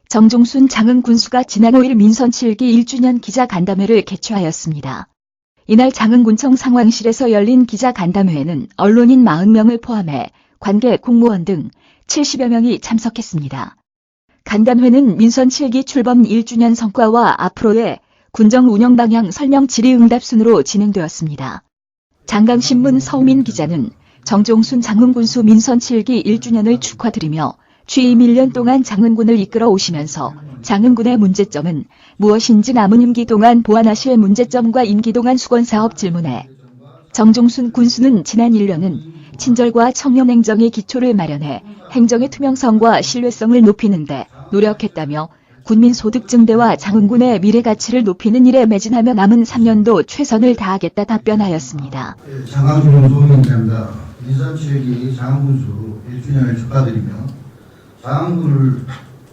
정종순 장흥 군수가 지난 5일 민선 7기 1주년 기자간담회를 개최하였습니다. 이날 장흥군청 상황실에서 열린 기자간담회에는 언론인 40명을 포함해 관계, 공무원 등 70여 명이 참석했습니다. 간담회는 민선 7기 출범 1주년 성과와 앞으로의 군정 운영 방향 설명 질의응답 순으로 진행되었습니다. 장강신문 서우민 기자는 정종순 장흥군수 민선 7기 1주년을 축하드리며 취임 1년 동안 장흥군을 이끌어 오시면서 장흥군의 문제점은 무엇인지 남은 임기 동안 보완하실 문제점과 임기 동안 수건사업 질문에 정종순 군수는 지난 1년은 친절과 청렴행정의 기초를 마련해 행정의 투명성과 신뢰성을 높이는 데 노력했다며 군민소득 증대와 장흥군의 미래가치를 높이는 일에 매진하며 남은 3년도 최선을 다하겠다 답변하였습니다. 장강준 소민입니다. 민선 7기 장흥군수 1주년을 축하드리며 장흥군을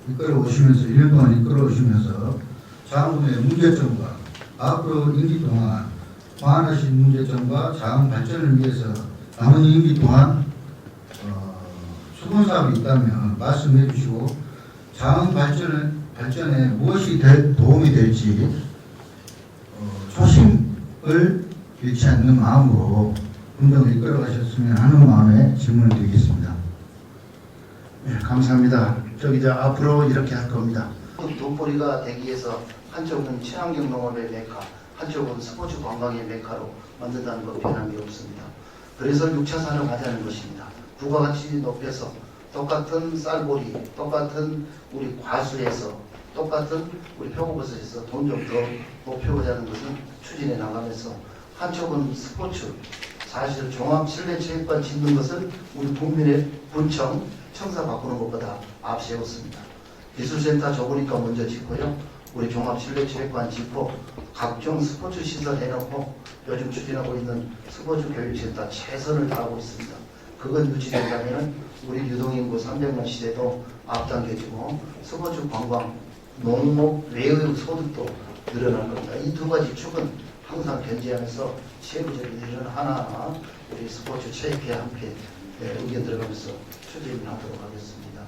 이끌어 오시면서 1년 동안 이끌어 오시면서 장흥군의 문제점과 앞으로 임기 동안 보완하신 문제점과 장흥 발전을 위해서 남은 임기 동안 수건사업이 있다면 말씀해 주시고 장흥 발전에 무엇이 도움이 될지 초심을 잃지 않는 마음으로 운동을 이끌어 가셨으면 하는 마음에 질문을 드리겠습니다. 네, 감사합니다. 앞으로 이렇게 할 겁니다. 돈벌이가 되기 위해서 한쪽은 친환경 농업의 메카, 한쪽은 스포츠 관광의 메카로 만든다는 것 변함이 없습니다. 그래서 6차 산업 하자는 것입니다. 부가가치 높여서 똑같은 쌀보리, 똑같은 우리 과수에서 똑같은 우리 표고버섯에서 돈 좀 더 높여보자는 것을 추진해 나가면서 한쪽은 스포츠, 사실 종합실내체육관 짓는 것을 우리 국민의 군청, 청사 바꾸는 것보다 앞세웠습니다. 기술센터 좁으니까 먼저 짓고요. 우리 종합실내체육관 짓고 각종 스포츠 시설 해놓고 요즘 추진하고 있는 스포츠 교육센터 최선을 다하고 있습니다. 그건 유지된다면 우리 유동인구 300만 시대도 앞당겨지고 스포츠 관광, 농업 외의 소득도 늘어날 겁니다. 이 두 가지 축은 항상 견제하면서 세부적인 일을 하나하나 우리 스포츠 체육회 함께 의견 들어가면서 추진을 하도록 하겠습니다.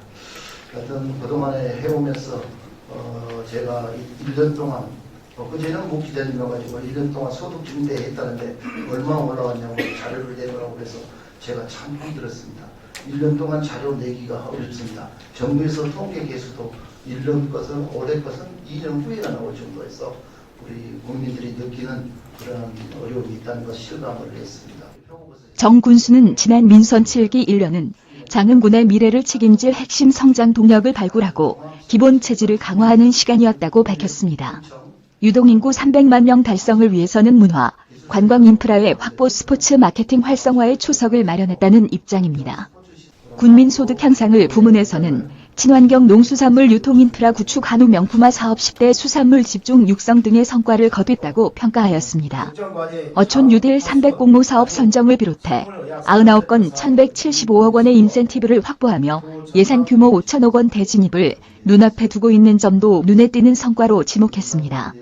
하여튼 그동안에 해오면서 제가 1년 동안 그제는 목 기자님 와가지고 1년 동안 소득 증대했다는데 얼마 올라왔냐고 자료를 내놓으라고 해서 제가 참 힘들었습니다. 1년 동안 자료 내기가 어렵습니다. 정부에서 통계 개수도 1년 것은 올해 것은 2년 후에나 나올 정도에서 우리 국민들이 느끼는 그런 어려움이 있다는 것 실감을 했습니다. 정 군수는 지난 민선 7기 1년은 장흥군의 미래를 책임질 핵심 성장 동력을 발굴하고 기본 체질을 강화하는 시간이었다고 밝혔습니다. 유동인구 300만 명 달성을 위해서는 문화, 관광 인프라의 확보, 스포츠 마케팅 활성화의 초석을 마련했다는 입장입니다. 군민 소득 향상을 부문에서는 친환경 농수산물 유통인프라 구축, 한우 명품화 사업, 10대 수산물 집중 육성 등의 성과를 거뒀다고 평가하였습니다. 어촌 뉴딜 300공모 사업 선정을 비롯해 99건 1175억 원의 인센티브를 확보하며 예산 규모 5천억 원 대진입을 눈앞에 두고 있는 점도 눈에 띄는 성과로 지목했습니다.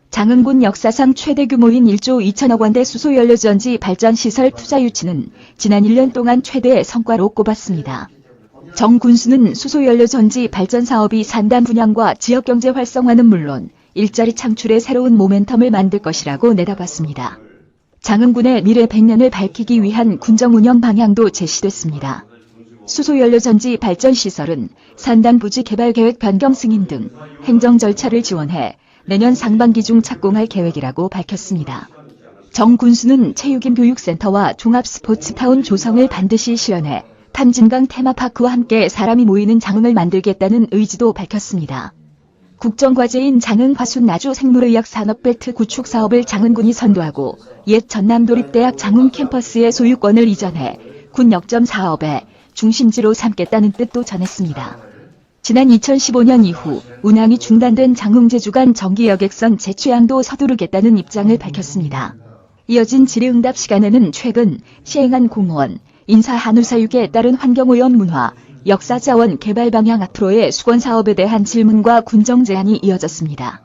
장흥군 역사상 최대 규모인 1조 2천억 원대 수소연료전지 발전시설 투자 유치는 지난 1년 동안 최대의 성과로 꼽았습니다. 정 군수는 수소연료전지 발전 사업이 산단 분양과 지역경제 활성화는 물론 일자리 창출에 새로운 모멘텀을 만들 것이라고 내다봤습니다. 장흥군의 미래 100년을 밝히기 위한 군정 운영 방향도 제시됐습니다. 수소연료전지 발전시설은 산단 부지 개발 계획 변경 승인 등 행정 절차를 지원해 내년 상반기 중 착공할 계획이라고 밝혔습니다. 정 군수는 체육인 교육센터와 종합스포츠타운 조성을 반드시 실현해 탐진강 테마파크와 함께 사람이 모이는 장흥을 만들겠다는 의지도 밝혔습니다. 국정과제인 장흥 화순 나주 생물의학 산업벨트 구축 사업을 장흥군이 선도하고 옛 전남도립대학 장흥 캠퍼스의 소유권을 이전해 군 역점 사업의 중심지로 삼겠다는 뜻도 전했습니다. 지난 2015년 이후 운항이 중단된 장흥 제주 간 정기 여객선 재취항도 서두르겠다는 입장을 밝혔습니다. 이어진 질의응답 시간에는 최근 시행한 공무원, 인사 한우 사육에 따른 환경오염 문화, 역사자원 개발 방향 앞으로의 수건사업에 대한 질문과 군정 제안이 이어졌습니다.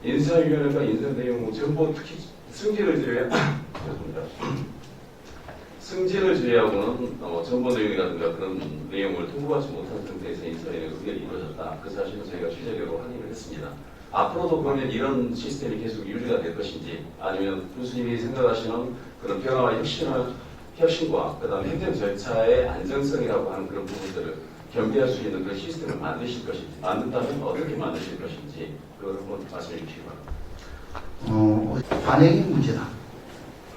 인사위원회가 인사 내용 전부 특히 승계를 드려야 승진을 제외하고는 정보 내용이라든가 그런 내용을 통보하지 못한 상태에서 인사의 의결이 이루어졌다. 그 사실은 저희가 취재적으로 확인을 했습니다. 앞으로도 그러면 이런 시스템이 계속 유지가 될 것인지, 아니면 군수님이 생각하시는 그런 변화와 혁신과 그다음 행정 절차의 안정성이라고 하는 그런 부분들을 겸비할 수 있는 그런 시스템을 만드실 것인지, 만든다면 어떻게 만드실 것인지 그걸 한번 말씀해 주시기 바랍니다. 관행이 문제다.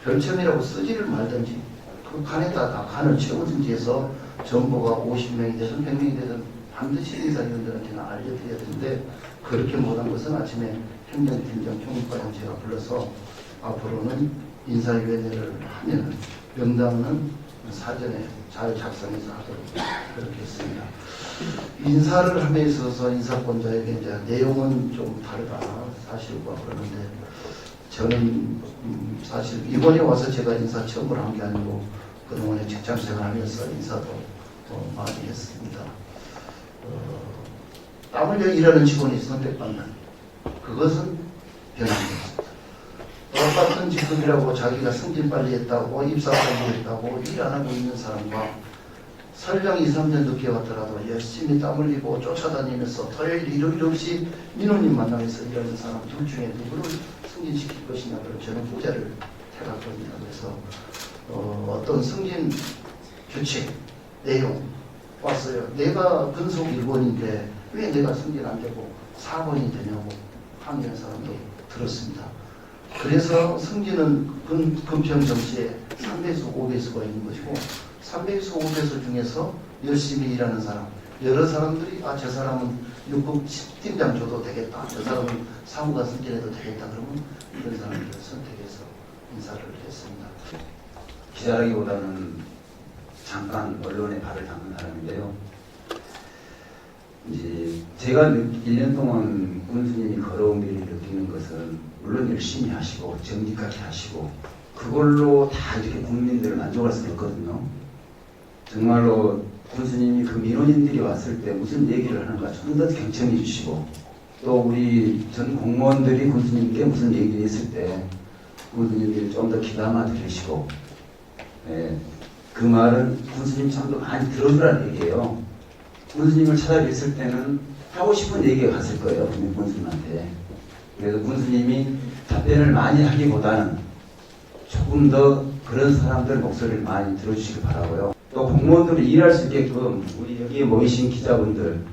별점이라고 쓰지를 말든지 그 간에다 다 간을 채우든지 해서 정보가 50명이 되든 100명이 되든 반드시 인사위원들한테는 알려드려야 되는데 그렇게 못한 것은 아침에 행정팀장 총무과장 제가 불러서 앞으로는 인사위원회를 하면 명단은 사전에 잘 작성해서 하도록 그렇게 했습니다. 인사를 함에 있어서 인사권자에게 이제 내용은 좀 다르다 사실과 그러는데 저는 사실 이번에 와서 제가 인사 처음으로 한 게 아니고 그동안에 직장 생활하면서 인사도 많이 했습니다. 땀 흘려 일하는 직원이 선택받는 그것은 변함이 없습니다. 똑같은 직급이라고 자기가 승진 빨리 했다고 입사 빨리 했다고 일 안 하고 있는 사람과 설령 2, 3년 늦게 왔더라도 열심히 땀 흘리고 쫓아다니면서 토요일 일요일 없이 민호님 만나면서 일하는 사람 둘 중에 누구를 승진시킬 것이냐를 저는 후자를 택할 겁니다. 그래서 어떤 승진 규칙, 내용 왔어요. 내가 근속 1번인데 왜 내가 승진 안 되고 4번이 되냐고 항의하는 사람도 들었습니다. 그래서 승진은 금평 정시에 3배수, 5배수가 있는 것이고 3배수, 5배수 중에서 열심히 일하는 사람, 여러 사람들이 저 사람은 6급 팀장 줘도 되겠다, 저 사람은 사무관 승진해도 되겠다, 그러면 그런 사람들을 선택해서 인사를 했습니다. 기자라기보다는 잠깐 언론에 발을 담근 사람인데요. 이제 제가 1년 동안 군수님이 걸어온 길을 느끼는 것은 물론 열심히 하시고 정직하게 하시고 그걸로 다 이렇게 국민들을 만족할 수는 없거든요. 정말로 군수님이 그 민원인들이 왔을 때 무슨 얘기를 하는가 좀 더 경청해 주시고 또 우리 전 공무원들이 군수님께 무슨 얘기를 했을 때 군수님들이 좀 더 귀담아 들으시고 그 말은 군수님 참 더 많이 들어주라는 얘기예요. 군수님을 찾아뵀을 때는 하고 싶은 얘기가 갔을 거예요. 분명 군수님한테. 그래서 군수님이 답변을 많이 하기보다는 조금 더 그런 사람들 목소리를 많이 들어주시길 바라고요. 또 공무원들이 일할 수 있게끔 우리 여기에 모이신 기자분들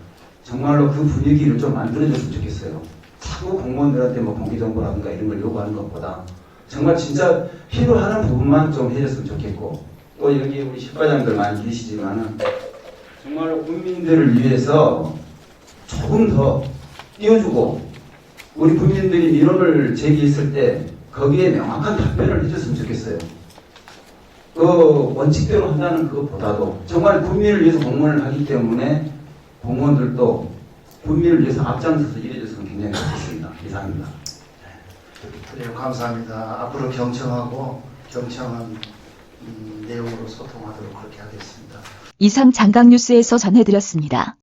정말로 그 분위기를 좀 만들어줬으면 좋겠어요. 자꾸 공무원들한테 뭐 공개정보라든가 이런 걸 요구하는 것보다 정말 진짜 필요한 부분만 좀 해줬으면 좋겠고 또 여기 우리 실과장들 많이 계시지만은 정말로 국민들을 위해서 조금 더 띄워주고 우리 국민들이 민원을 제기했을 때 거기에 명확한 답변을 해줬으면 좋겠어요. 그 원칙대로 한다는 그것보다도 정말 국민을 위해서 공무원을 하기 때문에 공무원들도 국민을 위해서 앞장서서 일해줬으면 굉장히 좋겠습니다. 이상입니다. 그래요. 감사합니다. 앞으로 경청하고 경청한 내용으로 소통하도록 그렇게 하겠습니다. 이상 장강뉴스에서 전해드렸습니다.